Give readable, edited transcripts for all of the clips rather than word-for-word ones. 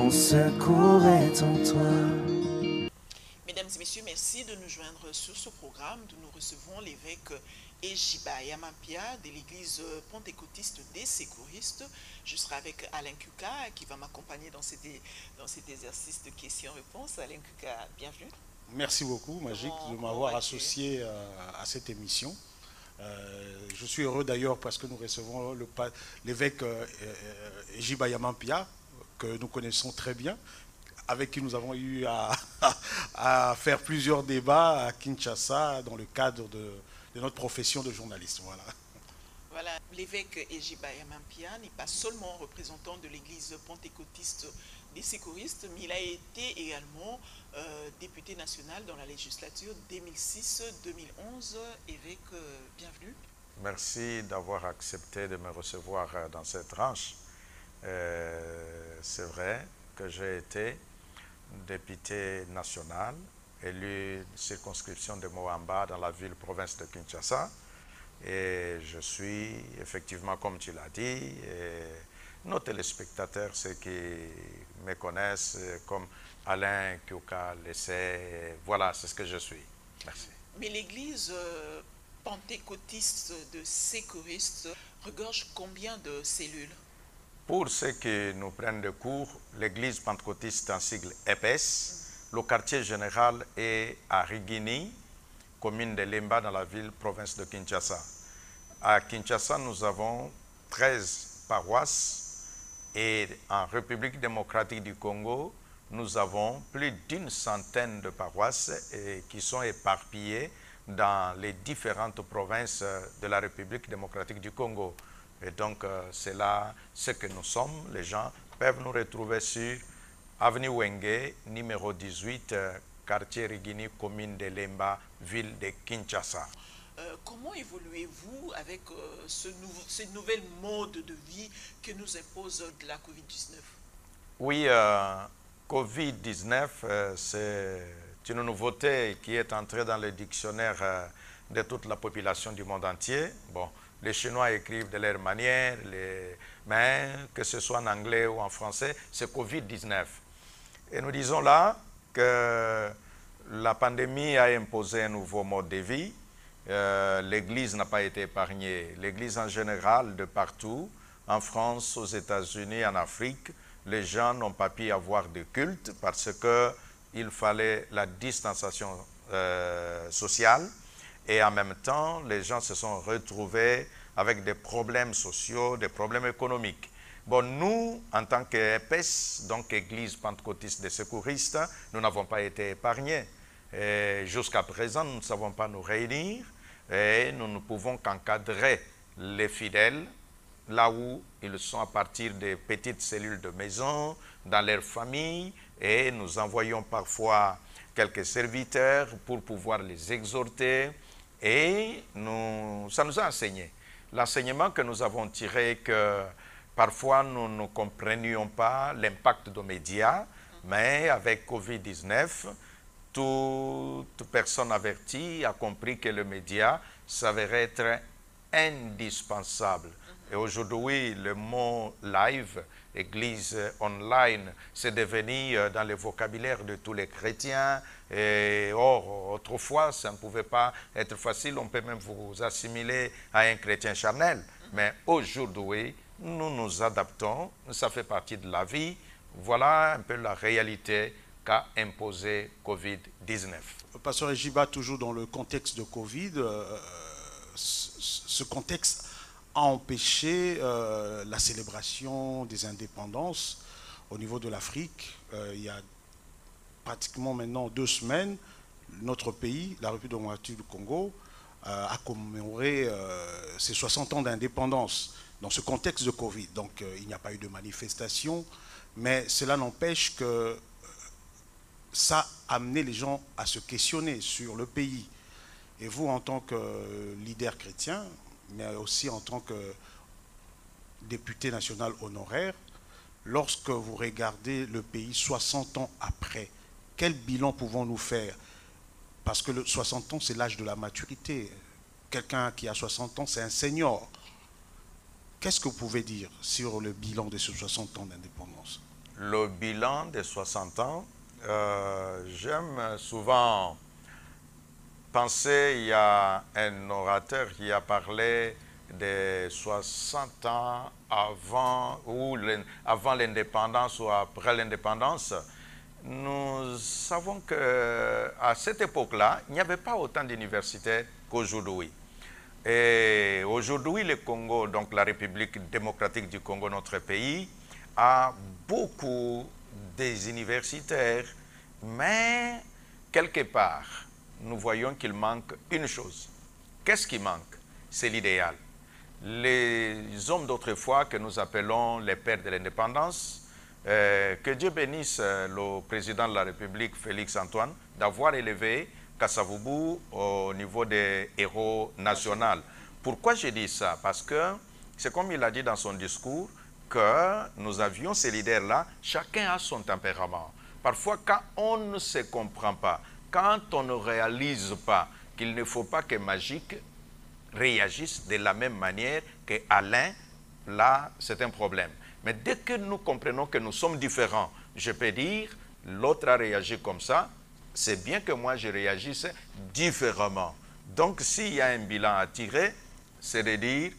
mon secours est en toi. Mesdames et messieurs, merci de nous joindre sur ce programme. Nous recevons l'évêque Ejiba Yamampia de l'église pentecôtiste des secouristes. Je serai avec Alain Kuka qui va m'accompagner dans cet exercice de questions-réponses. Alain Kuka, bienvenue. Merci beaucoup, Magique, de m'avoir associé à cette émission. Je suis heureux d'ailleurs parce que nous recevons l'évêque Ejiba Yamampia, que nous connaissons très bien, avec qui nous avons eu à faire plusieurs débats à Kinshasa dans le cadre de notre profession de journaliste. Voilà, l'évêque Ejiba Yamampia n'est pas seulement représentant de l'église pentecôtiste des secouristes, mais il a été également député national dans la législature 2006-2011. Évêque, bienvenue. Merci d'avoir accepté de me recevoir dans cette tranche. C'est vrai que j'ai été député national, élu circonscription de Moamba dans la ville-province de Kinshasa. Et je suis effectivement, comme tu l'as dit, et nos téléspectateurs, ceux qui me connaissent comme Alain Kuka Lessé, voilà, c'est ce que je suis. Merci. Mais l'église pentecôtiste de secouristes regorge combien de cellules? Pour ceux qui nous prennent de cours, l'église pentecôtiste en sigle EPS, le quartier général est à Rigini, commune de Lemba dans la ville-province de Kinshasa. À Kinshasa, nous avons 13 paroisses et en République démocratique du Congo, nous avons plus d'une centaine de paroisses qui sont éparpillées dans les différentes provinces de la République démocratique du Congo. Et donc, c'est là ce que nous sommes. Les gens peuvent nous retrouver sur Avenue Wenge, numéro 18, quartier Rigini, commune de Lemba, ville de Kinshasa. Comment évoluez-vous avec ce nouvel mode de vie que nous impose la COVID-19? Oui, COVID-19, c'est une nouveauté qui est entrée dans le dictionnaire de toute la population du monde entier. Bon, les Chinois écrivent de leur manière, mais que ce soit en anglais ou en français, c'est COVID-19. Et nous disons là que la pandémie a imposé un nouveau mode de vie. L'Église n'a pas été épargnée. L'Église en général, de partout, en France, aux États-Unis, en Afrique, les gens n'ont pas pu avoir de culte parce qu'il fallait la distanciation sociale. Et en même temps, les gens se sont retrouvés avec des problèmes sociaux, des problèmes économiques. Bon, nous, en tant qu'EPS, donc Église pentecôtiste des secouristes, nous n'avons pas été épargnés. Jusqu'à présent, nous ne savons pas nous réunir et nous ne pouvons qu'encadrer les fidèles là où ils sont à partir des petites cellules de maison, dans leur famille, et nous envoyons parfois quelques serviteurs pour pouvoir les exhorter. Et ça nous a enseigné. L'enseignement que nous avons tiré, que parfois nous ne comprenions pas l'impact des médias, mais avec COVID-19, toute personne avertie a compris que le média s'avérait être indispensable. Et aujourd'hui, le mot live, église online, c'est devenu dans le vocabulaire de tous les chrétiens. Et or, autrefois, ça ne pouvait pas être facile. On peut même vous assimiler à un chrétien charnel. Mais aujourd'hui, nous nous adaptons. Ça fait partie de la vie. Voilà un peu la réalité qu'a imposé COVID-19. Pasteur Ejiba, toujours dans le contexte de Covid, ce contexte a empêché la célébration des indépendances au niveau de l'Afrique. Il y a pratiquement maintenant 2 semaines, notre pays, la République démocratique du Congo, a commémoré ses 60 ans d'indépendance dans ce contexte de Covid. Donc il n'y a pas eu de manifestation, mais cela n'empêche que ça a amené les gens à se questionner sur le pays. Et vous, en tant que leader chrétien, mais aussi en tant que député national honoraire, lorsque vous regardez le pays 60 ans après, quel bilan pouvons-nous faire? Parce que 60 ans, c'est l'âge de la maturité. Quelqu'un qui a 60 ans, c'est un senior. Qu'est-ce que vous pouvez dire sur le bilan de ces 60 ans d'indépendance? le bilan des 60 ans, j'aime souvent penser, il y a un orateur qui a parlé des 60 ans avant l'indépendance ou après l'indépendance. Nous savons qu'à cette époque-là, il n'y avait pas autant d'universités qu'aujourd'hui. Et aujourd'hui, le Congo, donc la République démocratique du Congo, notre pays, a beaucoup des universitaires, mais quelque part, nous voyons qu'il manque une chose. Qu'est-ce qui manque? C'est l'idéal. Les hommes d'autrefois que nous appelons les pères de l'indépendance, que Dieu bénisse le président de la République, Félix Antoine, d'avoir élevé Kasavubu au niveau des héros nationaux. Pourquoi je dis ça? Parce que c'est comme il a dit dans son discours, que nous avions ces leaders-là, chacun a son tempérament. Parfois, quand on ne se comprend pas, quand on ne réalise pas qu'il ne faut pas que Magique réagisse de la même manière qu'Alain, là, c'est un problème. Mais dès que nous comprenons que nous sommes différents, je peux dire, l'autre a réagi comme ça, c'est bien que moi je réagisse différemment. Donc, s'il y a un bilan à tirer, c'est de dire,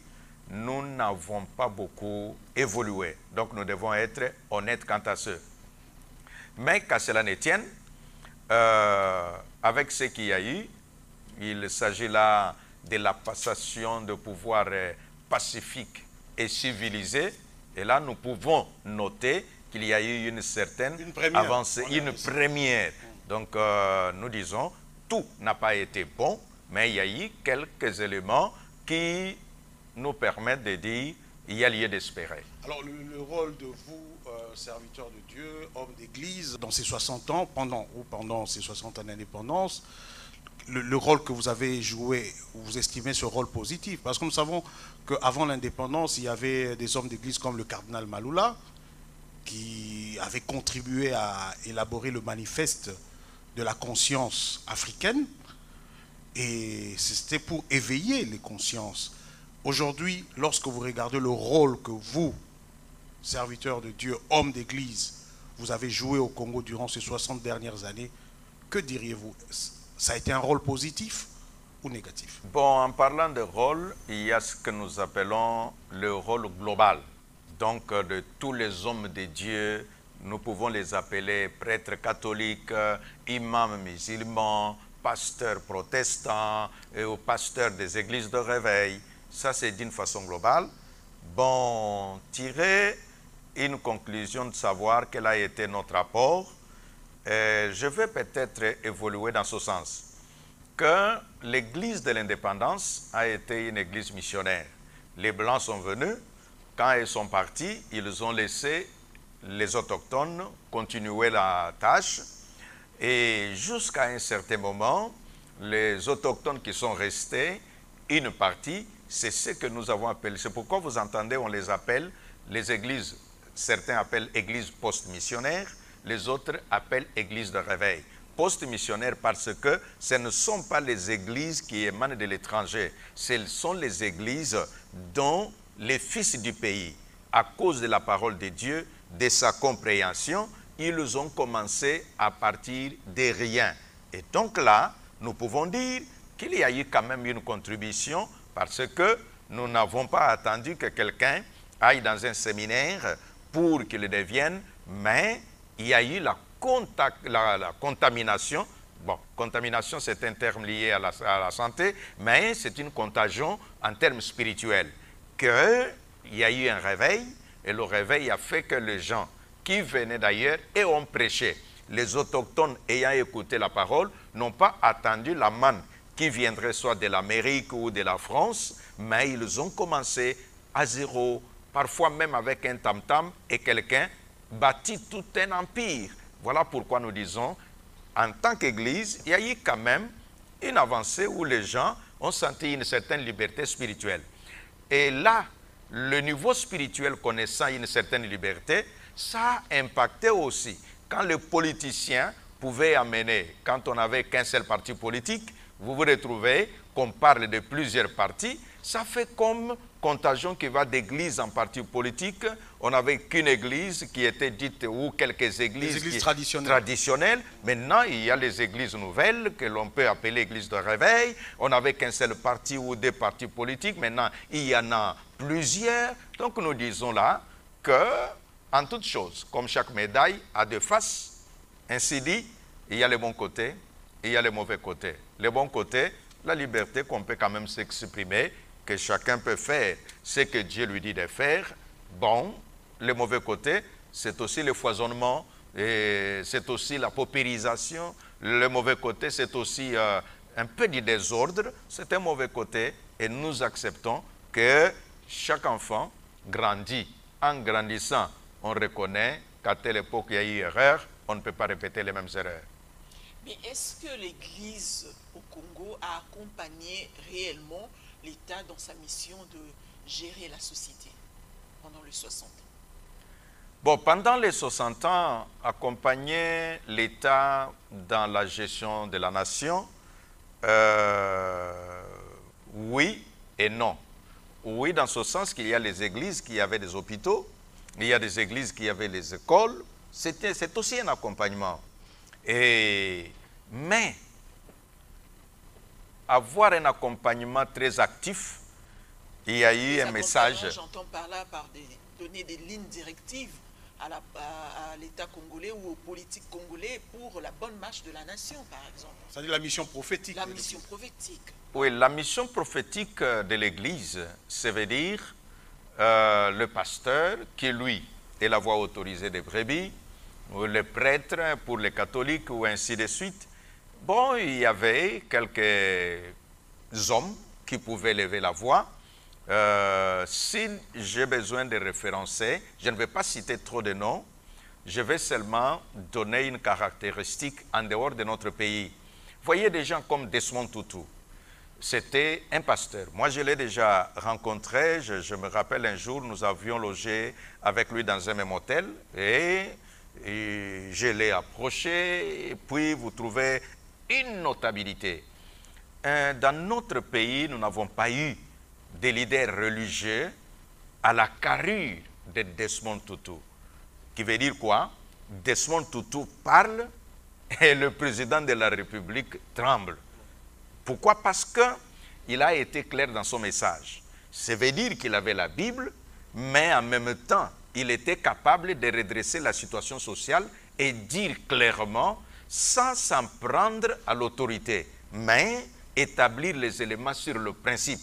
nous n'avons pas beaucoup évolué. Donc, nous devons être honnêtes quant à ce. Mais qu'à cela ne tienne, avec ce qu'il y a eu, il s'agit là de la passation de pouvoir pacifique et civilisé. Et là, nous pouvons noter qu'il y a eu une certaine avancée, une première. Donc, nous disons, tout n'a pas été bon, mais il y a eu quelques éléments qui nous permettent de dire qu'il y a lieu d'espérer. Alors, le rôle de vous, serviteur de Dieu, homme d'église, dans ces 60 ans, pendant ces 60 ans d'indépendance, le rôle que vous avez joué, vous estimez ce rôle positif? Parce que nous savons qu'avant l'indépendance, il y avait des hommes d'église comme le cardinal Malula, qui avait contribué à élaborer le manifeste de la conscience africaine, et c'était pour éveiller les consciences. Aujourd'hui, lorsque vous regardez le rôle que vous, serviteur de Dieu, homme d'église, vous avez joué au Congo durant ces 60 dernières années, que diriez-vous? Ça a été un rôle positif ou négatif? Bon, en parlant de rôle, il y a ce que nous appelons le rôle global. Donc, de tous les hommes de Dieu, nous pouvons les appeler prêtres catholiques, imams musulmans, pasteurs protestants et pasteurs des églises de réveil. Ça, c'est d'une façon globale. Bon, tirer une conclusion de savoir quel a été notre apport, je vais peut-être évoluer dans ce sens, que l'église de l'indépendance a été une église missionnaire. Les Blancs sont venus, quand ils sont partis, ils ont laissé les autochtones continuer la tâche, et jusqu'à un certain moment, les autochtones qui sont restés, une partie, c'est ce que nous avons appelé, c'est pourquoi vous entendez, on les appelle les églises, certains appellent églises post-missionnaires, les autres appellent églises de réveil. Post-missionnaires parce que ce ne sont pas les églises qui émanent de l'étranger, ce sont les églises dont les fils du pays, à cause de la parole de Dieu, de sa compréhension, ils ont commencé à partir de rien. Et donc là, nous pouvons dire qu'il y a eu quand même une contribution parce que nous n'avons pas attendu que quelqu'un aille dans un séminaire pour qu'il devienne, mais il y a eu la contamination. Bon, contamination, c'est un terme lié à la santé, mais c'est une contagion en termes spirituels. Qu'il y a eu un réveil, et le réveil a fait que les gens qui venaient d'ailleurs et ont prêché, les autochtones ayant écouté la parole, n'ont pas attendu la manne qui viendrait soit de l'Amérique ou de la France, mais ils ont commencé à zéro, parfois même avec un tam-tam, et quelqu'un bâtit tout un empire. Voilà pourquoi nous disons, en tant qu'Église, il y a eu quand même une avancée où les gens ont senti une certaine liberté spirituelle. Et là, le niveau spirituel connaissant une certaine liberté, ça a impacté aussi. Quand les politiciens pouvaient amener, quand on n'avait qu'un seul parti politique, vous vous retrouvez qu'on parle de plusieurs partis, ça fait comme contagion qui va d'église en parti politique. On n'avait qu'une église qui était dite, ou quelques églises traditionnelles. Maintenant, il y a les églises nouvelles que l'on peut appeler églises de réveil. On n'avait qu'un seul parti ou des partis politiques. Maintenant, il y en a plusieurs. Donc, nous disons là que, en toute chose, comme chaque médaille a deux faces, ainsi dit, il y a les bons côtés et il y a les mauvais côtés. Les bons côtés, la liberté qu'on peut quand même s'exprimer, que chacun peut faire ce que Dieu lui dit de faire. Bon, le mauvais côté, c'est aussi le foisonnement, et c'est aussi la paupérisation. Le mauvais côté, c'est aussi un peu du désordre. C'est un mauvais côté et nous acceptons que chaque enfant grandit. En grandissant, on reconnaît qu'à telle époque, il y a eu erreur, on ne peut pas répéter les mêmes erreurs. Mais est-ce que l'Église au Congo a accompagné réellement l'État dans sa mission de gérer la société pendant les 60 ans? Bon, pendant les 60 ans, accompagner l'État dans la gestion de la nation, oui et non. Oui, dans ce sens qu'il y a les églises qui avaient des hôpitaux, il y a des églises qui avaient les écoles, c'est aussi un accompagnement. Mais avoir un accompagnement très actif, il y a eu un message. J'entends par là donner des lignes directives à l'État congolais ou aux politiques congolais pour la bonne marche de la nation, par exemple. C'est-à-dire la mission prophétique. La mission prophétique. Oui, la mission prophétique de l'Église, ça veut dire le pasteur qui, lui, est la voix autorisée des brebis, ou le prêtre pour les catholiques, ou ainsi de suite. Bon, il y avait quelques hommes qui pouvaient lever la voix. Si j'ai besoin de référencer, je ne vais pas citer trop de noms, je vais seulement donner une caractéristique en dehors de notre pays. Voyez des gens comme Desmond Tutu. C'était un pasteur. Moi, je l'ai déjà rencontré. Je me rappelle un jour, nous avions logé avec lui dans un même hôtel et je l'ai approché. Et puis, vous trouvez une notabilité. Dans notre pays, nous n'avons pas eu des leaders religieux à la carrure de Desmond Tutu. Qui veut dire quoi? Desmond Tutu parle et le président de la République tremble. Pourquoi? Parce qu'il a été clair dans son message. Ça veut dire qu'il avait la Bible, mais en même temps, il était capable de redresser la situation sociale et dire clairement, sans s'en prendre à l'autorité, mais établir les éléments sur le principe.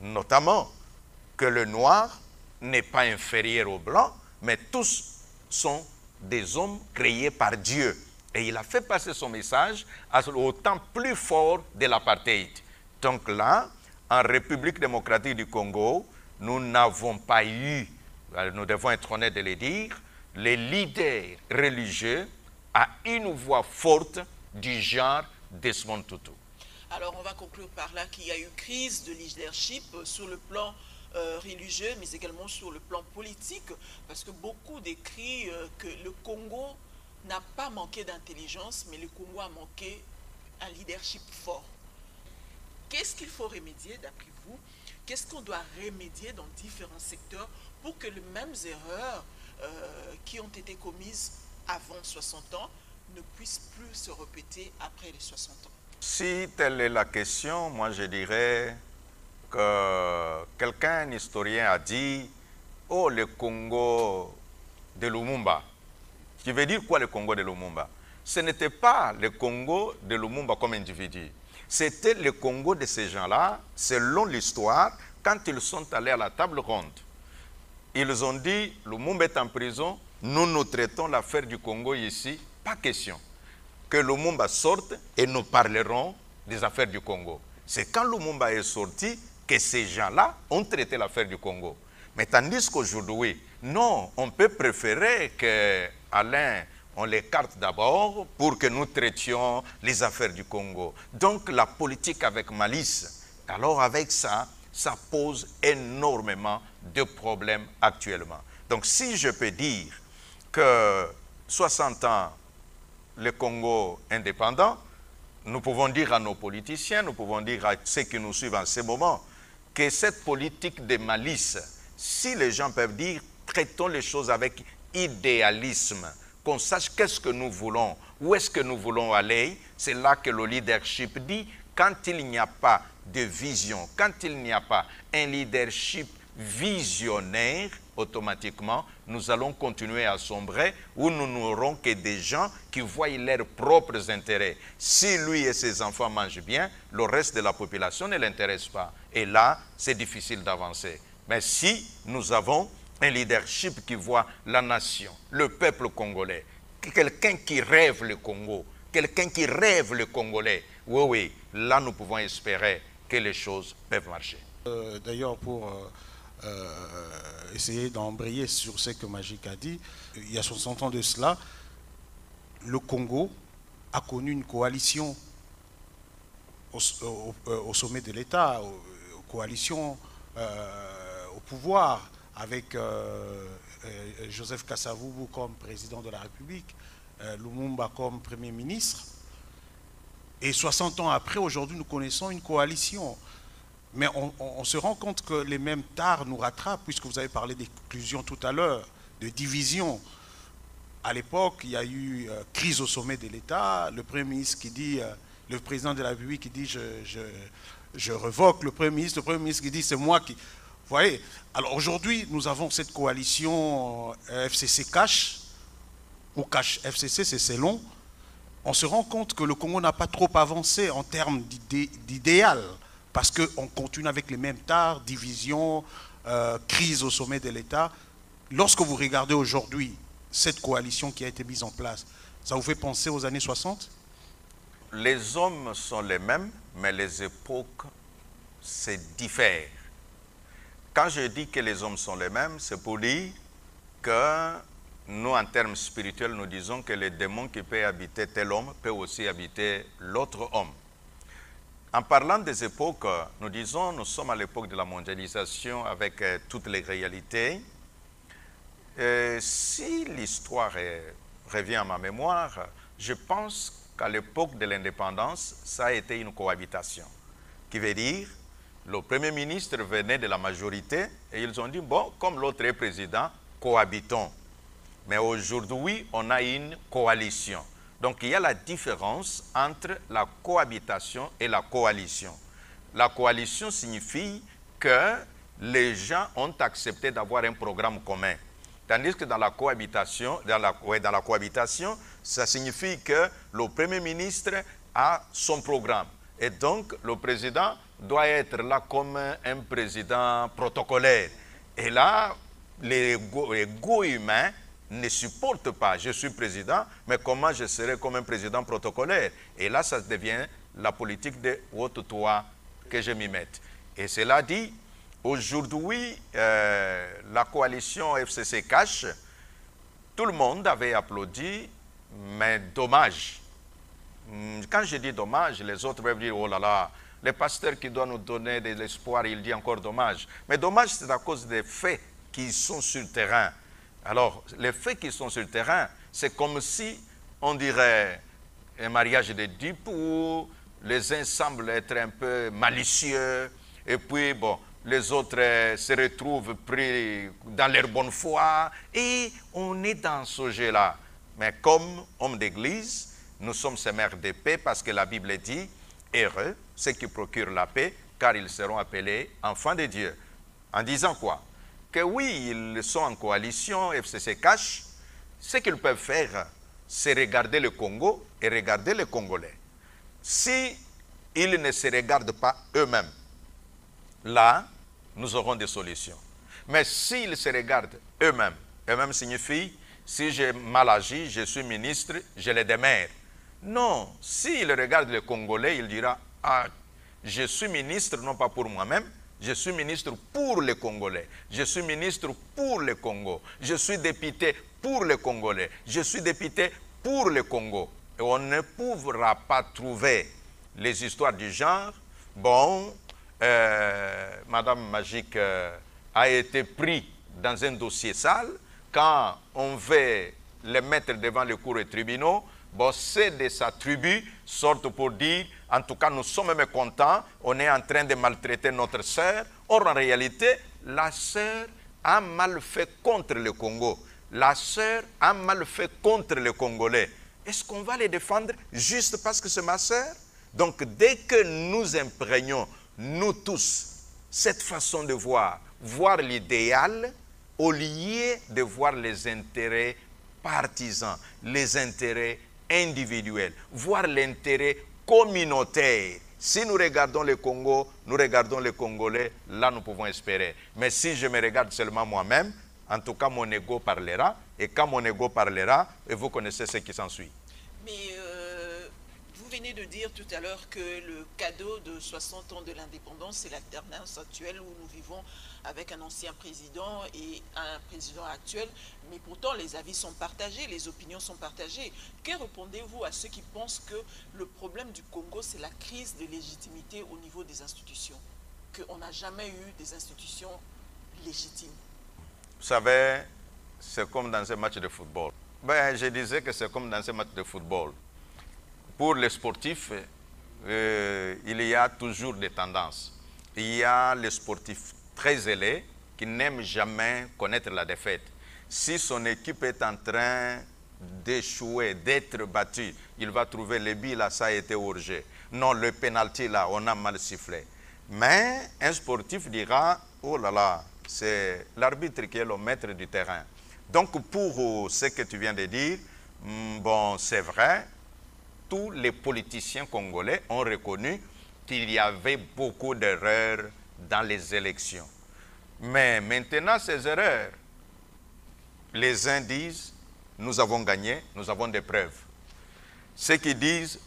Notamment que le noir n'est pas inférieur au blanc, mais tous sont des hommes créés par Dieu. Et il a fait passer son message au temps plus fort de l'apartheid. Donc là, en République démocratique du Congo, nous n'avons pas eu, nous devons être honnêtes de le dire, les leaders religieux à une voix forte du genre Desmond Tutu. Alors on va conclure par là qu'il y a eu crise de leadership sur le plan religieux, mais également sur le plan politique, parce que beaucoup décrivent que le Congo n'a pas manqué d'intelligence, mais le Congo a manqué un leadership fort. Qu'est-ce qu'il faut remédier d'après vous? Qu'est-ce qu'on doit remédier dans différents secteurs pour que les mêmes erreurs qui ont été commises avant 60 ans ne puissent plus se répéter après les 60 ans? Si telle est la question, moi je dirais que quelqu'un, un historien, a dit « Oh, le Congo de Lumumba ». Qui veut dire quoi le Congo de Lumumba? Ce n'était pas le Congo de Lumumba comme individu. C'était le Congo de ces gens-là, selon l'histoire, quand ils sont allés à la table ronde. Ils ont dit, Lumumba est en prison, nous traitons l'affaire du Congo ici, pas question. Que Lumumba sorte et nous parlerons des affaires du Congo. C'est quand Lumumba est sorti que ces gens-là ont traité l'affaire du Congo. Mais tandis qu'aujourd'hui, non, on peut préférer qu'Alain, on l'écarte d'abord pour que nous traitions les affaires du Congo. Donc la politique avec malice, alors avec ça, ça pose énormément de problèmes actuellement. Donc si je peux dire que 60 ans, le Congo indépendant, nous pouvons dire à nos politiciens, nous pouvons dire à ceux qui nous suivent en ce moment, que cette politique de malice, si les gens peuvent dire, traitons les choses avec idéalisme, qu'on sache qu'est-ce que nous voulons, où est-ce que nous voulons aller, c'est là que le leadership dit, quand il n'y a pas de vision, quand il n'y a pas un leadership visionnaire, automatiquement, nous allons continuer à sombrer où nous n'aurons que des gens qui voient leurs propres intérêts. Si lui et ses enfants mangent bien, le reste de la population ne l'intéresse pas. Et là, c'est difficile d'avancer. Mais si nous avons un leadership qui voit la nation, le peuple congolais, quelqu'un qui rêve le Congo, quelqu'un qui rêve le Congolais, oui, là nous pouvons espérer que les choses peuvent marcher. D'ailleurs, pour essayer d'embrayer sur ce que Magic a dit, il y a 60 ans de cela, le Congo a connu une coalition au sommet de l'État, coalition au pouvoir, avec Joseph Kasavubu comme président de la République, Lumumba comme Premier ministre. Et 60 ans après, aujourd'hui, nous connaissons une coalition. Mais on se rend compte que les mêmes tares nous rattrapent, puisque vous avez parlé d'exclusion tout à l'heure, de division. À l'époque, il y a eu crise au sommet de l'État, le Premier ministre qui dit, le président de la République qui dit je revoque le Premier ministre qui dit c'est moi qui... Vous voyez, alors aujourd'hui, nous avons cette coalition FCC-CACH, ou CACH-FCC, c'est long. On se rend compte que le Congo n'a pas trop avancé en termes d'idéal, parce qu'on continue avec les mêmes tares, division, crise au sommet de l'État. Lorsque vous regardez aujourd'hui cette coalition qui a été mise en place, ça vous fait penser aux années 60? Les hommes sont les mêmes, mais les époques se diffèrent. Quand je dis que les hommes sont les mêmes, c'est pour dire que nous, en termes spirituels, nous disons que les démons qui peuvent habiter tel homme peuvent aussi habiter l'autre homme. En parlant des époques, nous disons, nous sommes à l'époque de la mondialisation avec toutes les réalités. Si l'histoire revient à ma mémoire, je pense qu'à l'époque de l'indépendance, ça a été une cohabitation. Qui veut dire, le Premier ministre venait de la majorité et ils ont dit, bon, comme l'autre est président, cohabitons. Mais aujourd'hui, on a une coalition. Donc, il y a la différence entre la cohabitation et la coalition. La coalition signifie que les gens ont accepté d'avoir un programme commun. Tandis que dans la cohabitation, ça signifie que le Premier ministre a son programme. Et donc, le président doit être là comme un président protocolaire. Et là, l'ego humain ne supporte pas. Je suis président, mais comment je serai comme un président protocolaire? Et là, ça devient la politique de « ôte-toi que je m'y mette ». Et cela dit, aujourd'hui, la coalition FCC-CACH, tout le monde avait applaudi, mais dommage. Quand je dis dommage, les autres peuvent dire « oh là là », les pasteurs qui doivent nous donner de l'espoir, il dit encore dommage. Mais dommage, c'est à cause des faits qui sont sur le terrain. Alors, les faits qui sont sur le terrain, c'est comme si, on dirait, un mariage de dupes où les uns semblent être un peu malicieux, et puis, bon, les autres se retrouvent pris dans leur bonne foi, et on est dans ce jeu-là. Mais comme homme d'église, nous sommes semeurs de paix parce que la Bible dit, heureux ceux qui procurent la paix, car ils seront appelés enfants de Dieu. En disant quoi? Que oui, ils sont en coalition, FCC-CACH, ce qu'ils peuvent faire, c'est regarder le Congo et regarder les Congolais. Si ils ne se regardent pas eux-mêmes, là, nous aurons des solutions. Mais s'ils se regardent eux-mêmes, eux-mêmes signifie, si j'ai mal agi, je suis ministre, je les démerde. Non, s'il regarde les Congolais, il dira, ah, je suis ministre non pas pour moi-même, je suis ministre pour les Congolais, je suis ministre pour le Congo, je suis député pour les Congolais, je suis député pour le Congo. Et on ne pourra pas trouver les histoires du genre, bon, Madame Magic a été pris dans un dossier sale, quand on veut les mettre devant les cours et tribunaux, bon, c'est de sa tribu sortent pour dire, en tout cas, nous sommes mécontents, on est en train de maltraiter notre sœur, Or, en réalité, la sœur a mal fait contre le Congo. La sœur a mal fait contre les Congolais. Est-ce qu'on va les défendre juste parce que c'est ma sœur? Donc, dès que nous imprégnons, nous tous, cette façon de voir l'idéal au lieu de voir les intérêts partisans, les intérêts individuels, voir l'intérêt communautaire. Si nous regardons le Congo, nous regardons les Congolais, là nous pouvons espérer. Mais si je me regarde seulement moi-même, en tout cas mon ego parlera, et quand mon ego parlera, et vous connaissez ce qui s'ensuit. Mais vous venez de dire tout à l'heure que le cadeau de 60 ans de l'indépendance, c'est l'alternance actuelle où nous vivons avec un ancien président et un président actuel. Mais pourtant, les avis sont partagés, les opinions sont partagées. Que répondez-vous à ceux qui pensent que le problème du Congo, c'est la crise de légitimité au niveau des institutions? Qu'on n'a jamais eu des institutions légitimes? Vous savez, c'est comme dans un match de football. Ben, je disais que c'est comme dans un match de football. Pour les sportifs, il y a toujours des tendances. Il y a les sportifs très zélés qui n'aiment jamais connaître la défaite. Si son équipe est en train d'échouer, d'être battue, il va trouver le but là, ça a été hors-jeu. Non, le penalty là, on a mal sifflé. Mais un sportif dira, oh là là, c'est l'arbitre qui est le maître du terrain. Donc pour ce que tu viens de dire, bon, c'est vrai, tous les politiciens congolais ont reconnu qu'il y avait beaucoup d'erreurs dans les élections. Mais maintenant, ces erreurs, les uns disent, nous avons gagné, nous avons des preuves. Ceux qui disent,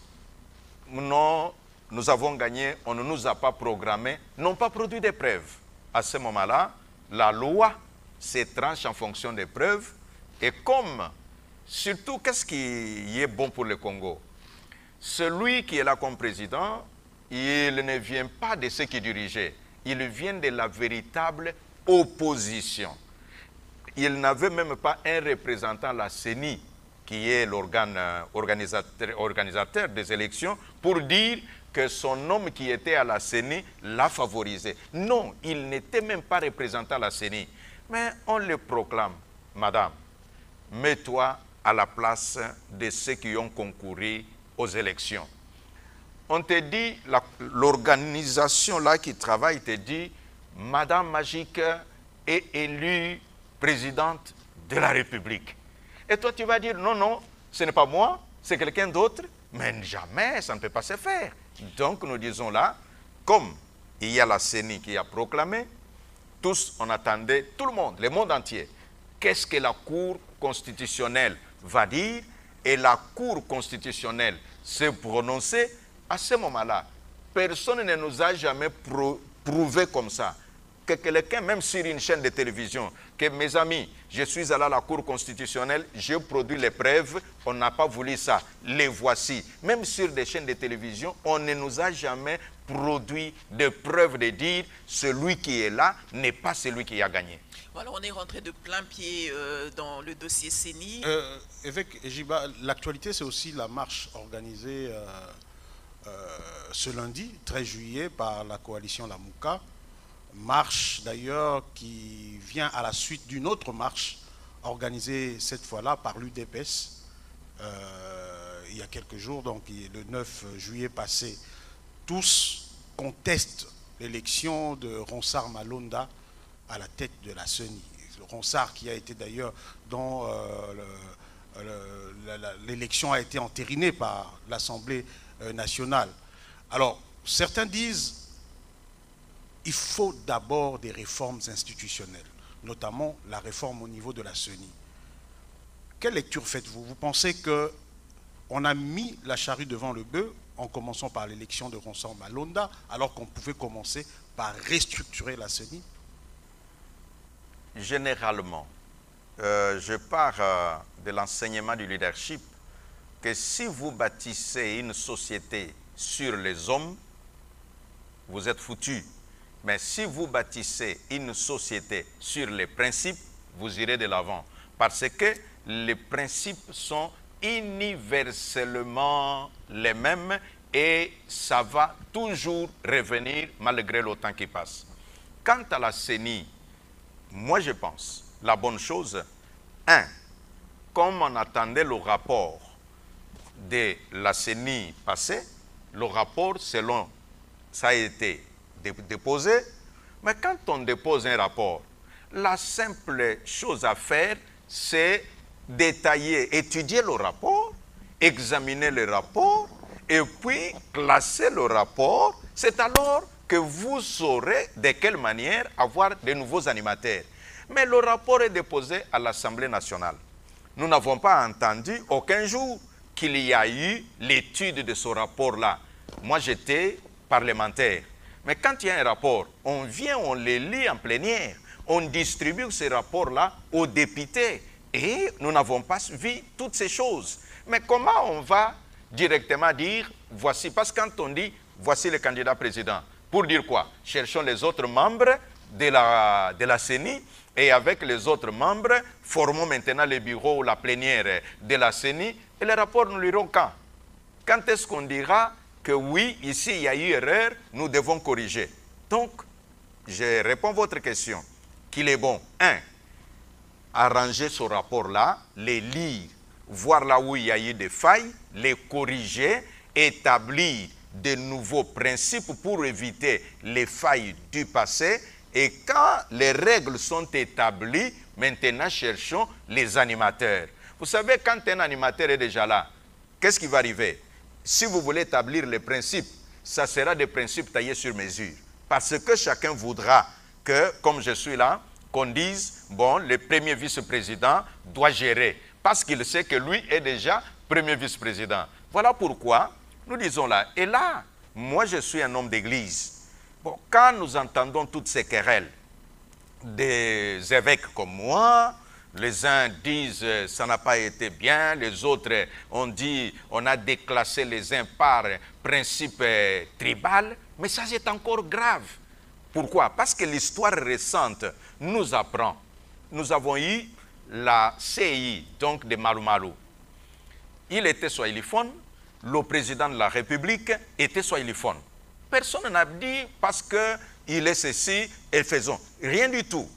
non, nous avons gagné, on ne nous a pas programmé, n'ont pas produit des preuves. À ce moment-là, la loi se tranche en fonction des preuves. Et comme, surtout, qu'est-ce qui est bon pour le Congo? Celui qui est là comme président, il ne vient pas de ceux qui dirigeaient. Il vient de la véritable opposition. Il n'avait même pas un représentant à la CENI, qui est l'organe organisateur des élections, pour dire que son homme qui était à la CENI l'a favorisé. Non, il n'était même pas représentant à la CENI. Mais on le proclame, madame, mets-toi à la place de ceux qui ont concouru aux élections. On te dit, l'organisation là qui travaille te dit, Madame Magique est élue présidente de la République. Et toi tu vas dire, non, non, ce n'est pas moi, c'est quelqu'un d'autre. Mais jamais, ça ne peut pas se faire. Donc nous disons là, comme il y a la CENI qui a proclamé, tous on attendait, tout le monde entier, qu'est-ce que la Cour constitutionnelle va dire, et la Cour constitutionnelle s'est prononcée. À ce moment-là, personne ne nous a jamais prouvé comme ça que quelqu'un, même sur une chaîne de télévision, que mes amis, je suis allé à la Cour constitutionnelle, j'ai produit les preuves, on n'a pas voulu ça, les voici. Même sur des chaînes de télévision, on ne nous a jamais produit de preuves de dire celui qui est là n'est pas celui qui a gagné. Voilà, on est rentré de plein pied dans le dossier CENI. Évêque Ejiba, l'actualité, c'est aussi la marche organisée ce lundi, 13 juillet, par la coalition Lamouka. Marche d'ailleurs qui vient à la suite d'une autre marche organisée cette fois-là par l'UDPS il y a quelques jours, donc le 9 juillet passé. Tous contestent l'élection de Ronsard Malonda à la tête de la CENI. Ronsard qui a été d'ailleurs dans l'élection a été entérinée par l'Assemblée nationale. Alors, certains disent il faut d'abord des réformes institutionnelles, notamment la réforme au niveau de la CENI. Quelle lecture faites-vous? Vous pensez qu'on a mis la charrue devant le bœuf en commençant par l'élection de Ronsard Malonda, alors qu'on pouvait commencer par restructurer la CENI? Généralement, je pars de l'enseignement du leadership que si vous bâtissez une société sur les hommes, vous êtes foutus. Mais si vous bâtissez une société sur les principes, vous irez de l'avant. Parce que les principes sont universellement les mêmes et ça va toujours revenir malgré le temps qui passe. quant à la CENI, moi je pense, la bonne chose, un, comme on attendait le rapport de la CENI passé, le rapport selon ça a été déposé, mais quand on dépose un rapport, la simple chose à faire, c'est détailler, étudier le rapport, examiner le rapport, et puis classer le rapport. C'est alors que vous saurez de quelle manière avoir de nouveaux animateurs. Mais le rapport est déposé à l'Assemblée nationale. Nous n'avons pas entendu aucun jour qu'il y a eu l'étude de ce rapport-là. Moi, j'étais parlementaire. Mais quand il y a un rapport, on vient, on le lit en plénière, on distribue ce rapport-là aux députés. Et nous n'avons pas vu toutes ces choses. Mais comment on va directement dire, voici, parce que quand on dit, voici le candidat président, pour dire quoi? Cherchons les autres membres de la CENI, et avec les autres membres, formons maintenant le bureau ou la plénière de la CENI, et les rapports nous liront quand? Quand est-ce qu'on dira que oui, ici il y a eu erreur, nous devons corriger? Donc, je réponds à votre question, qu'il est bon, un, arranger ce rapport-là, les lire, voir là où il y a eu des failles, les corriger, établir de nouveaux principes pour éviter les failles du passé. Et quand les règles sont établies, maintenant cherchons les animateurs. Vous savez, quand un animateur est déjà là, qu'est-ce qui va arriver? Si vous voulez établir les principes, ça sera des principes taillés sur mesure. Parce que chacun voudra que, comme je suis là, qu'on dise, bon, le premier vice-président doit gérer. Parce qu'il sait que lui est déjà premier vice-président. Voilà pourquoi nous disons là. Et là, moi je suis un homme d'église. Bon, quand nous entendons toutes ces querelles des évêques comme moi, les uns disent ça n'a pas été bien, les autres on dit on a déclassé les uns par principe tribal, mais ça c'est encore grave. Pourquoi? Parce que l'histoire récente nous apprend. Nous avons eu la CI, donc de Malou Malou. Il était swahiliphone, le président de la République était swahiliphone. Personne n'a dit parce qu'il est ceci et faisons. Rien du tout.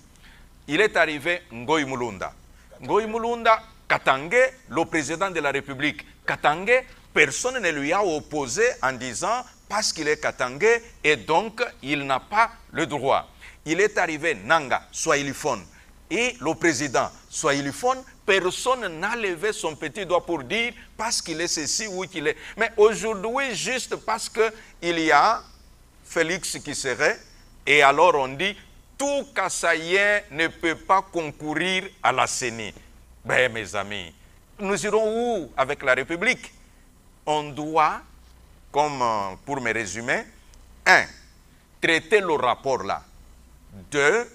Il est arrivé Ngoï Mulunda. Ngoï Mulunda, Katangé, le président de la République. Katangé, personne ne lui a opposé en disant parce qu'il est Katangé et donc il n'a pas le droit. Il est arrivé Nanga, swahiliphone. Et le président swahiliphone, personne n'a levé son petit doigt pour dire parce qu'il est ceci ou qu'il est. Mais aujourd'hui, juste parce qu'il y a Félix qui serait, et alors on dit tout Kassaïen ne peut pas concourir à la CENI. Ben mes amis, nous irons où avec la République? On doit, comme pour me résumer, 1. Traiter le rapport là. 2.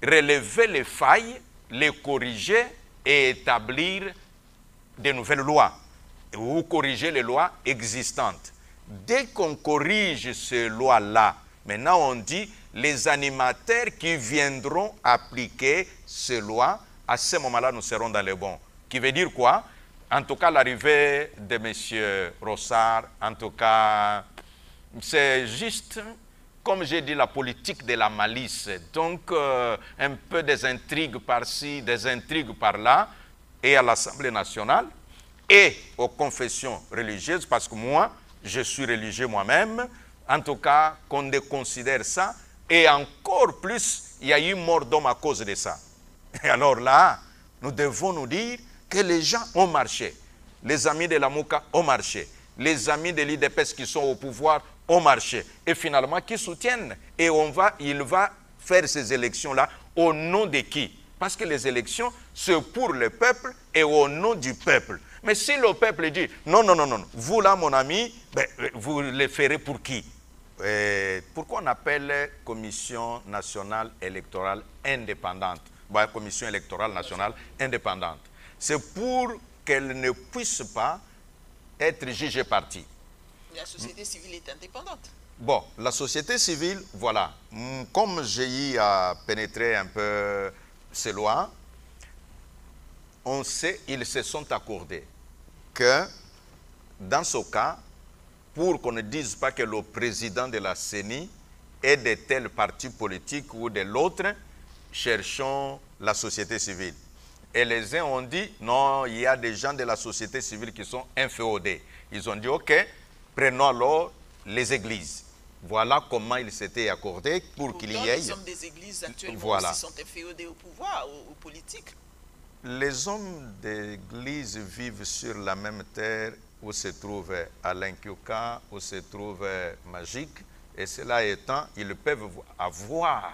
Relever les failles, les corriger et établir de nouvelles lois ou corriger les lois existantes. Dès qu'on corrige ces lois-là, maintenant on dit les animateurs qui viendront appliquer ces lois, à ce moment-là nous serons dans les bons. Qui veut dire quoi? En tout cas l'arrivée de M. Rossard, en tout cas c'est juste... Comme j'ai dit, la politique de la malice. Donc, un peu des intrigues par-ci, des intrigues par-là, et à l'Assemblée nationale, et aux confessions religieuses, parce que moi, je suis religieux moi-même, en tout cas, qu'on déconsidère ça, et encore plus, il y a eu mort d'homme à cause de ça. Et alors là, nous devons nous dire que les gens ont marché. Les amis de la Mouka ont marché. Les amis de l'IDPS qui sont au pouvoir ont marché. Et finalement, qui soutiennent. Et il va faire ces élections-là au nom de qui? Parce que les élections, c'est pour le peuple et au nom du peuple. Mais si le peuple dit, non, non, non, non, vous là, mon ami, ben, vous le ferez pour qui? Pourquoi on appelle Commission nationale électorale indépendante? Bon, Commission électorale nationale indépendante. C'est pour qu'elle ne puisse pas être jugée partie. La société civile est indépendante. Bon, la société civile, voilà. Comme j'ai eu à pénétrer un peu ces lois, on sait, ils se sont accordés que dans ce cas, pour qu'on ne dise pas que le président de la CENI et de tel parti politique ou de l'autre, cherchons la société civile. Et les uns ont dit, non, il y a des gens de la société civile qui sont inféodés. Ils ont dit, ok, prenons alors les églises. Voilà comment il s'était accordé pour qu'il y ait... Les hommes des églises actuellement voilà. aussi sont inféodés au pouvoir, aux politiques. Les hommes d'église vivent sur la même terre où se trouve Alain Kyoka, où se trouve Magique, et cela étant, ils peuvent avoir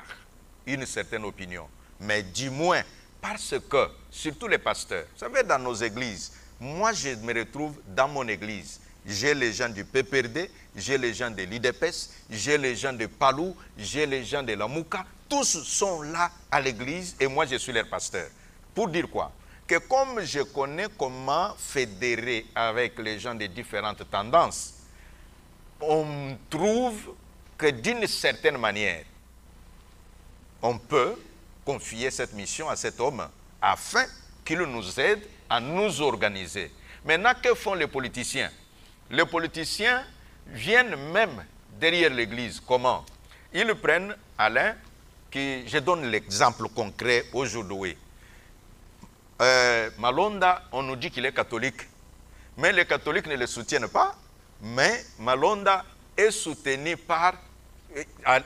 une certaine opinion. Mais du moins, parce que, surtout les pasteurs, vous savez, dans nos églises, moi je me retrouve dans mon église. J'ai les gens du PPRD, j'ai les gens de l'IDPS, j'ai les gens de Palou, j'ai les gens de la Mouka. Tous sont là à l'église et moi je suis leur pasteur. Pour dire quoi? Que comme je connais comment fédérer avec les gens de différentes tendances, on trouve que d'une certaine manière, on peut confier cette mission à cet homme afin qu'il nous aide à nous organiser. Maintenant, que font les politiciens? Les politiciens viennent même derrière l'église. Comment? Ils prennent Alain, qui, je donne l'exemple concret aujourd'hui. Malonda, on nous dit qu'il est catholique, mais les catholiques ne le soutiennent pas, mais Malonda est soutenu par,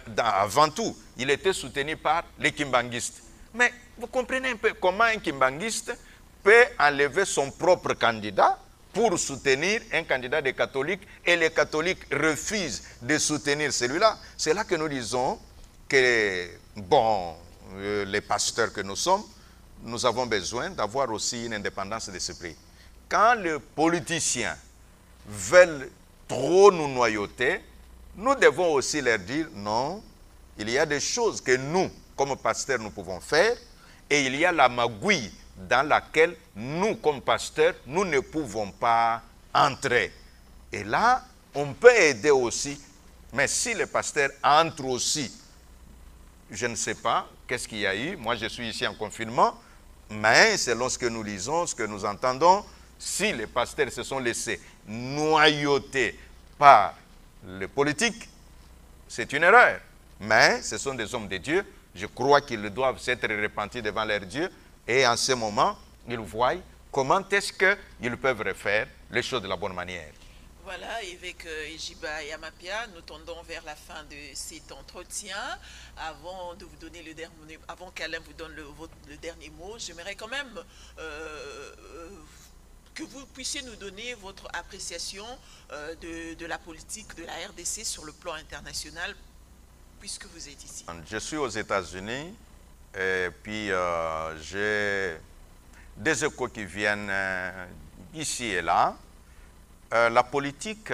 avant tout, il était soutenu par les kimbanguistes. Mais vous comprenez un peu comment un kimbanguiste peut enlever son propre candidat pour soutenir un candidat des catholiques et les catholiques refusent de soutenir celui-là. C'est là que nous disons que, bon, les pasteurs que nous sommes, nous avons besoin d'avoir aussi une indépendance d'esprit. Quand les politiciens veulent trop nous noyauter, nous devons aussi leur dire non, il y a des choses que nous, comme pasteurs, nous pouvons faire et il y a la magouille dans laquelle nous, comme pasteurs, nous ne pouvons pas entrer. Et là, on peut aider aussi, mais si le pasteur entre aussi, je ne sais pas qu'est-ce qu'il y a eu, moi je suis ici en confinement, mais selon ce que nous lisons, ce que nous entendons, si les pasteurs se sont laissés noyauter par les politiques, c'est une erreur. Mais ce sont des hommes de Dieu, je crois qu'ils doivent s'être repentis devant leur Dieu, et en ce moment, ils voient comment est-ce qu'ils peuvent refaire les choses de la bonne manière. Voilà, avec Ejiba Yamapia, nous tendons vers la fin de cet entretien. Avant de vous donner le dernier, avant qu'Alain vous donne le dernier mot, j'aimerais quand même que vous puissiez nous donner votre appréciation de la politique de la RDC sur le plan international, puisque vous êtes ici. Je suis aux États-Unis et puis j'ai des échos qui viennent ici et là. La politique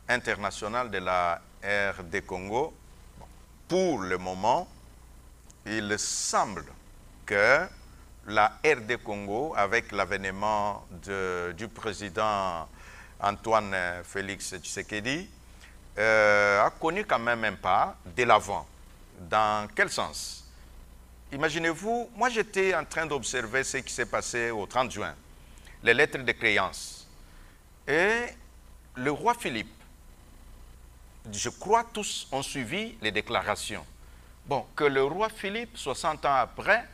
internationale de la RD Congo, pour le moment, il semble que la RD Congo, avec l'avènement du président Antoine Félix Tshisekedi, a connu quand même un pas de l'avant. Dans quel sens? Imaginez-vous, moi j'étais en train d'observer ce qui s'est passé au 30 juin, les lettres de créance. Et le roi Philippe, je crois tous ont suivi les déclarations. Bon, que le roi Philippe, 60 ans après,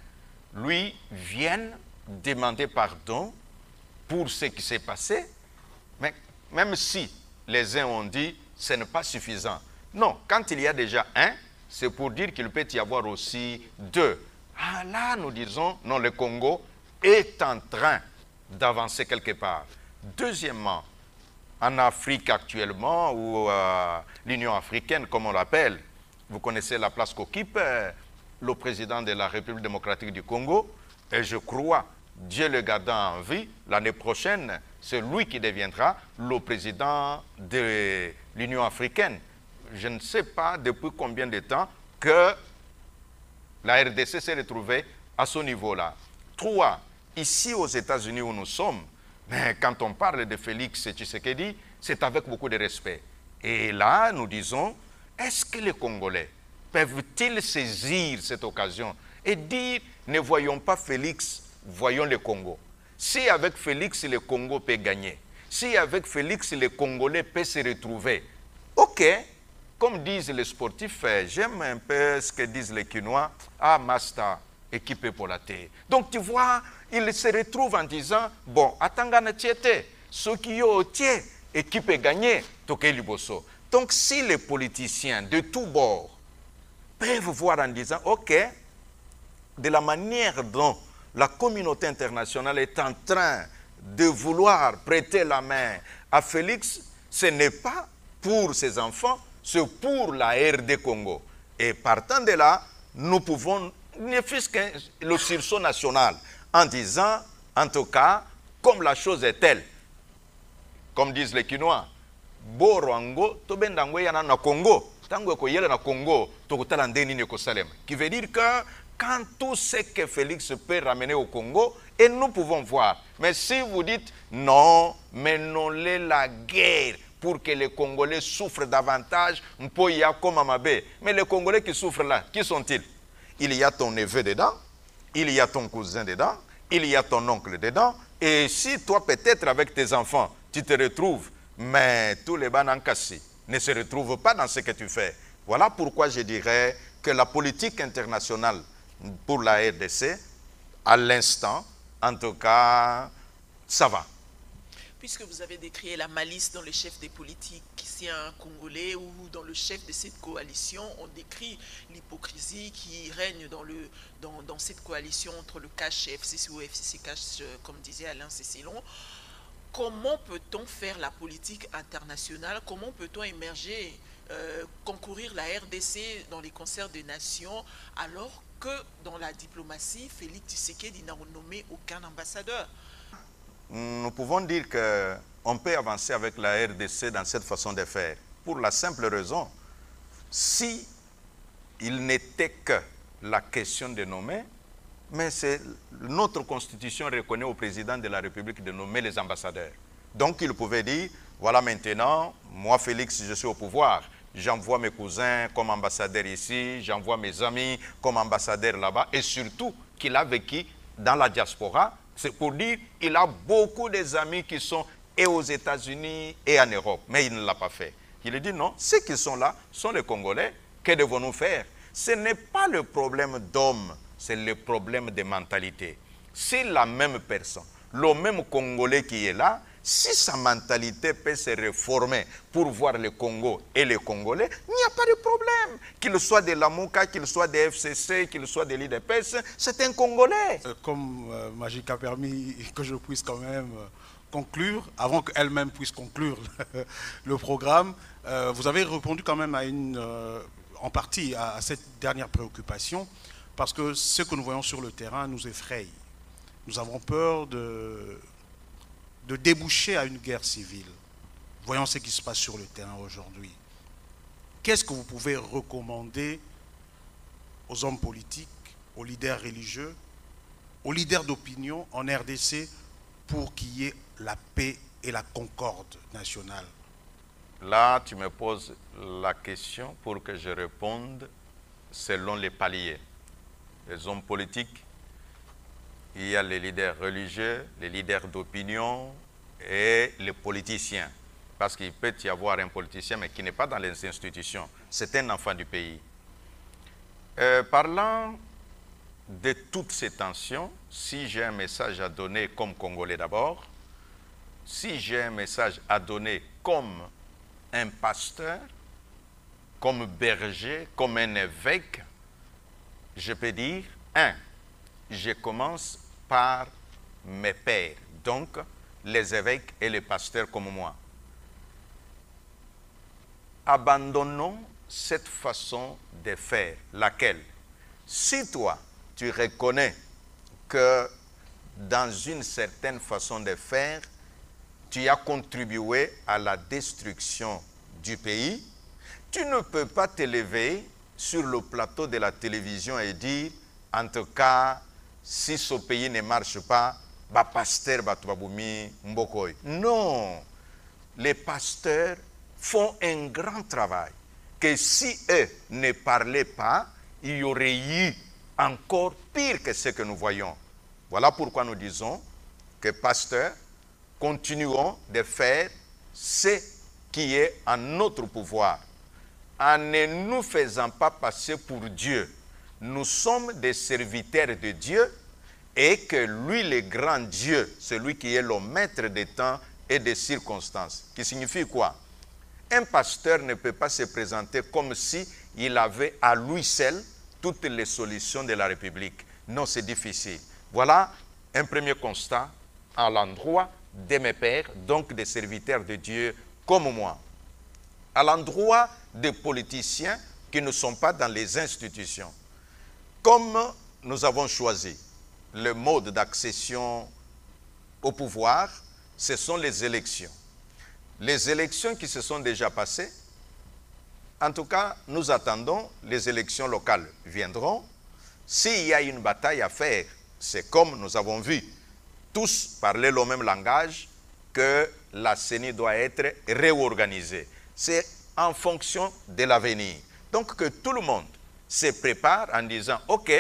lui vienne demander pardon pour ce qui s'est passé, mais même si les uns ont dit ce n'est pas suffisant. Non, quand il y a déjà un, c'est pour dire qu'il peut y avoir aussi deux. Ah là, nous disons, non, le Congo est en train d'avancer quelque part. Deuxièmement, en Afrique actuellement, ou l'Union africaine, comme on l'appelle, vous connaissez la place qu'occupe le président de la République démocratique du Congo, et je crois, Dieu le gardant en vie, l'année prochaine, c'est lui qui deviendra le président de l'Union africaine. Je ne sais pas depuis combien de temps que la RDC s'est retrouvée à ce niveau-là. 3. Ici aux États-Unis où nous sommes, mais quand on parle de Félix Tshisekedi, c'est avec beaucoup de respect. Et là, nous disons, est-ce que les Congolais peuvent-ils saisir cette occasion et dire, ne voyons pas Félix, voyons le Congo. Si avec Félix, le Congo peut gagner, si avec Félix, les Congolais peuvent se retrouver, ok, comme disent les sportifs, j'aime un peu ce que disent les Quinois. Ah, Masta, équipé pour la terre. Donc tu vois, ils se retrouvent en disant, bon, Atangana Tiete, ceux qui ont été équipé gagné, Toké Liboso. Donc si les politiciens de tous bords peuvent voir en disant, ok, de la manière dont la communauté internationale est en train de vouloir prêter la main à Félix, ce n'est pas pour ses enfants, c'est pour la RD Congo. Et partant de là, nous pouvons, ne fût-ce que le sursaut national, en disant, en tout cas, comme la chose est telle, comme disent les Quinois, Borango, Tobendango yana na Congo, Tango koyele na Congo, Tokotala ndeni ne Kosalem. Qui veut dire que quand tout ce que Félix peut ramener au Congo, et nous pouvons voir. Mais si vous dites non, menons-les la guerre pour que les Congolais souffrent davantage, Mpoya comme Amabé. Mais les Congolais qui souffrent là, qui sont-ils? Il y a ton neveu dedans, il y a ton cousin dedans, il y a ton oncle dedans. Et si toi, peut-être avec tes enfants, tu te retrouves, mais tous les Banankassi ne se retrouvent pas dans ce que tu fais. Voilà pourquoi je dirais que la politique internationale pour la RDC, à l'instant, en tout cas, ça va. Puisque vous avez décrit la malice dans le chef des politiques, si un Congolais ou dans le chef de cette coalition, on décrit l'hypocrisie qui règne dans cette coalition entre le cash FCC ou FCC cash, comme disait Alain Cécilon. Comment peut-on faire la politique internationale? Comment peut-on émerger, concourir la RDC dans les concerts des nations alors que dans la diplomatie, Félix Tshisekedi n'a nommé aucun ambassadeur? Nous pouvons dire qu'on peut avancer avec la RDC dans cette façon de faire. Pour la simple raison, si il n'était que la question de nommer, mais c'est notre constitution reconnaît au président de la République de nommer les ambassadeurs. Donc il pouvait dire, voilà maintenant, moi Félix, je suis au pouvoir. J'envoie mes cousins comme ambassadeurs ici, j'envoie mes amis comme ambassadeurs là-bas, et surtout qu'il a vécu dans la diaspora. C'est pour dire qu'il a beaucoup d'amis qui sont et aux États-Unis et en Europe, mais il ne l'a pas fait. Il a dit non, ceux qui sont là sont les Congolais. Que devons-nous faire? Ce n'est pas le problème d'homme, c'est le problème de mentalité. C'est la même personne, le même Congolais qui est là. Si sa mentalité peut se réformer pour voir le Congo et les Congolais, il n'y a pas de problème. Qu'il soit de la MOUCA, qu'il soit des FCC, qu'il soit de l'IDPS, c'est un Congolais. Comme Magic a permis que je puisse quand même conclure, avant qu'elle-même puisse conclure le programme, vous avez répondu quand même à en partie à cette dernière préoccupation, parce que ce que nous voyons sur le terrain nous effraie. Nous avons peur de déboucher à une guerre civile. Voyons ce qui se passe sur le terrain aujourd'hui. Qu'est-ce que vous pouvez recommander aux hommes politiques, aux leaders religieux, aux leaders d'opinion en RDC pour qu'il y ait la paix et la concorde nationale? Là, tu me poses la question pour que je réponde selon les paliers. Les hommes politiques, il y a les leaders religieux, les leaders d'opinion et les politiciens. Parce qu'il peut y avoir un politicien, mais qui n'est pas dans les institutions. C'est un enfant du pays. Parlant de toutes ces tensions, si j'ai un message à donner comme Congolais d'abord, si j'ai un message à donner comme un pasteur, comme berger, comme un évêque, je peux dire, je commence par mes pères, donc les évêques et les pasteurs comme moi. Abandonnons cette façon de faire, laquelle, si toi, tu reconnais que dans une certaine façon de faire, tu as contribué à la destruction du pays, tu ne peux pas te lever sur le plateau de la télévision et dire, en tout cas, si ce pays ne marche pas, bah pasteur Batubaboumi Mbokoy. Non, les pasteurs font un grand travail. Que si eux ne parlaient pas, il y aurait eu encore pire que ce que nous voyons. Voilà pourquoi nous disons que pasteurs, continuons de faire ce qui est en notre pouvoir. en ne nous faisant pas passer pour Dieu, nous sommes des serviteurs de Dieu et que lui, le grand Dieu, celui qui est le maître des temps et des circonstances. Qui signifie quoi? Un pasteur ne peut pas se présenter comme si il avait à lui seul toutes les solutions de la République. Non, c'est difficile. Voilà un premier constat à l'endroit de mes pères, donc des serviteurs de Dieu comme moi. À l'endroit des politiciens qui ne sont pas dans les institutions. Comme nous avons choisi le mode d'accession au pouvoir, ce sont les élections. Les élections qui se sont déjà passées, en tout cas, nous attendons, les élections locales viendront. S'il y a une bataille à faire, c'est comme nous avons vu, tous parler le même langage, que la CENI doit être réorganisée. C'est en fonction de l'avenir. Donc que tout le monde se prépare en disant, ok,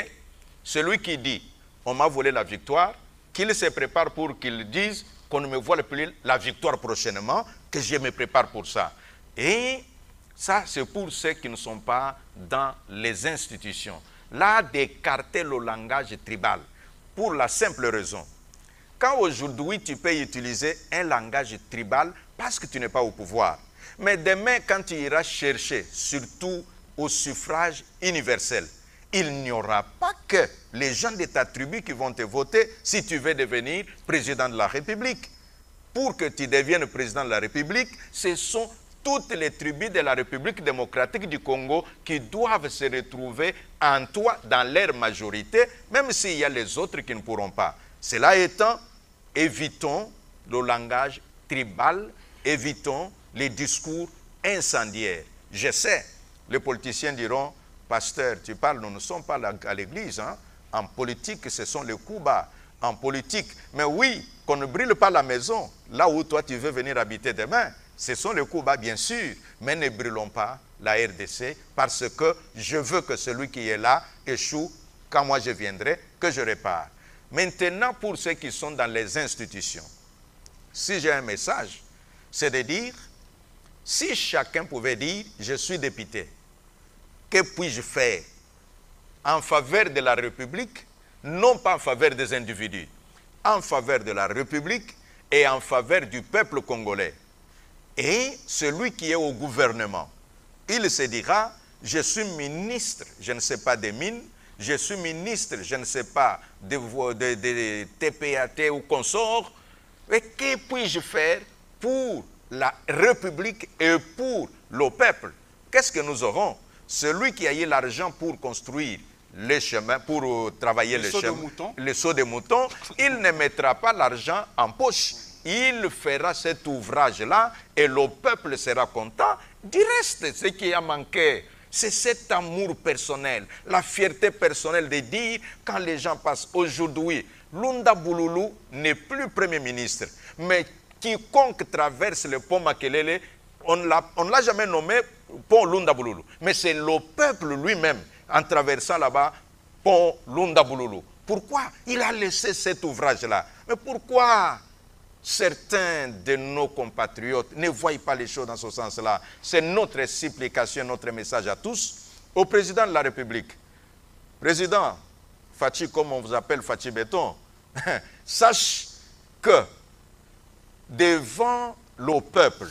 celui qui dit, on m'a volé la victoire, qu'il se prépare pour qu'il dise qu'on ne me vole plus la victoire prochainement, que je me prépare pour ça. Et ça, c'est pour ceux qui ne sont pas dans les institutions. Là, d'écarter le langage tribal, pour la simple raison. Quand aujourd'hui, tu peux utiliser un langage tribal parce que tu n'es pas au pouvoir. Mais demain, quand tu iras chercher, surtout au suffrage universel, il n'y aura pas que les gens de ta tribu qui vont te voter si tu veux devenir président de la République. Pour que tu deviennes président de la République, ce sont toutes les tribus de la République démocratique du Congo qui doivent se retrouver en toi dans leur majorité, même s'il y a les autres qui ne pourront pas. Cela étant, évitons le langage tribal, évitons les discours incendiaires. Je sais, les politiciens diront, pasteur, tu parles, nous ne sommes pas à l'église. Hein? En politique, ce sont les coups bas. En politique, mais oui, qu'on ne brûle pas la maison, là où toi tu veux venir habiter demain. Ce sont les coups bas, bien sûr, mais ne brûlons pas la RDC parce que je veux que celui qui est là échoue quand moi je viendrai, que je répare. Maintenant, pour ceux qui sont dans les institutions, si j'ai un message, c'est de dire, si chacun pouvait dire, je suis député, que puis-je faire en faveur de la République, non pas en faveur des individus, en faveur de la République et en faveur du peuple congolais. Et celui qui est au gouvernement, il se dira, je suis ministre, je ne sais pas des mines, je suis ministre, je ne sais pas de TPAT ou consort, et que puis-je faire pour la République et pour le peuple? Qu'est-ce que nous aurons? Celui qui a eu l'argent pour construire les chemins, pour travailler les chemins, les sauts de moutons, il ne mettra pas l'argent en poche. Il fera cet ouvrage-là et le peuple sera content. Du reste, ce qui a manqué, c'est cet amour personnel, la fierté personnelle de dire, quand les gens passent aujourd'hui, Lunda Bouloulou n'est plus Premier ministre, mais quiconque traverse le pont Makelele, on ne l'a jamais nommé pont Lunda Bouloulou, mais c'est le peuple lui-même, en traversant là-bas, pont Lunda Bouloulou. Pourquoi il a laissé cet ouvrage-là? Mais pourquoi certains de nos compatriotes ne voient pas les choses dans ce sens-là? C'est notre supplication, notre message à tous, au président de la République. Président, Fachi, comme on vous appelle Fachi Béton, sache que devant le peuple,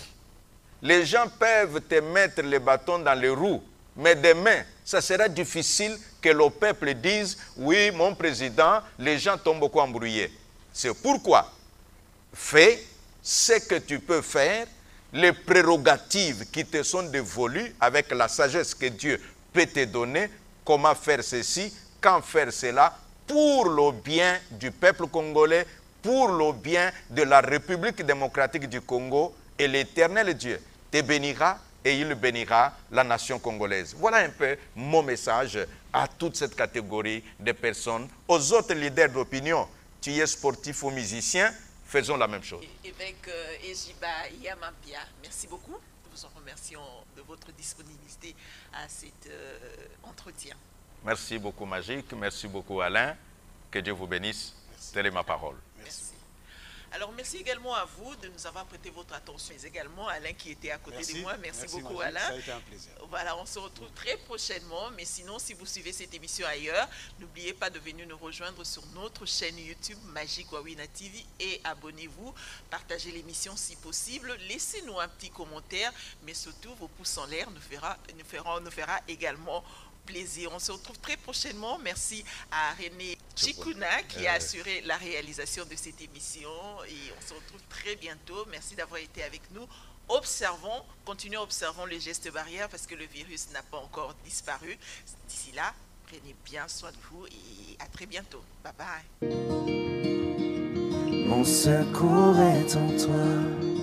les gens peuvent te mettre les bâtons dans les roues, mais demain, ça sera difficile que le peuple dise « Oui, mon président, les gens t'ont beaucoup embrouillé ». C'est pourquoi, fais ce que tu peux faire, les prérogatives qui te sont dévolues avec la sagesse que Dieu peut te donner, comment faire ceci, quand faire cela, pour le bien du peuple congolais, pour le bien de la République démocratique du Congo, et l'Éternel Dieu te bénira et il bénira la nation congolaise. Voilà un peu mon message à toute cette catégorie de personnes. Aux autres leaders d'opinion, tu es sportif ou musicien, faisons la même chose. Évêque Ejiba Yamampia, merci beaucoup. Nous vous en remercions de votre disponibilité à cet entretien. Merci beaucoup Magique, merci beaucoup Alain. Que Dieu vous bénisse. Telle est ma parole. Merci. Alors, merci également à vous de nous avoir prêté votre attention, mais également à Alain qui était à côté de moi. Merci beaucoup, Magie, Alain. ça a été un plaisir. Voilà, on se retrouve très prochainement. Mais sinon, si vous suivez cette émission ailleurs, n'oubliez pas de venir nous rejoindre sur notre chaîne YouTube Magic Wawina TV et abonnez-vous. Partagez l'émission si possible. Laissez-nous un petit commentaire, mais surtout vos pouces en l'air nous fera également plaisir. On se retrouve très prochainement. Merci à René Chikuna qui a assuré la réalisation de cette émission et on se retrouve très bientôt. Merci d'avoir été avec nous. Continuons observant les gestes barrières parce que le virus n'a pas encore disparu. D'ici là, prenez bien soin de vous et à très bientôt. Bye bye. Mon secours est en toi.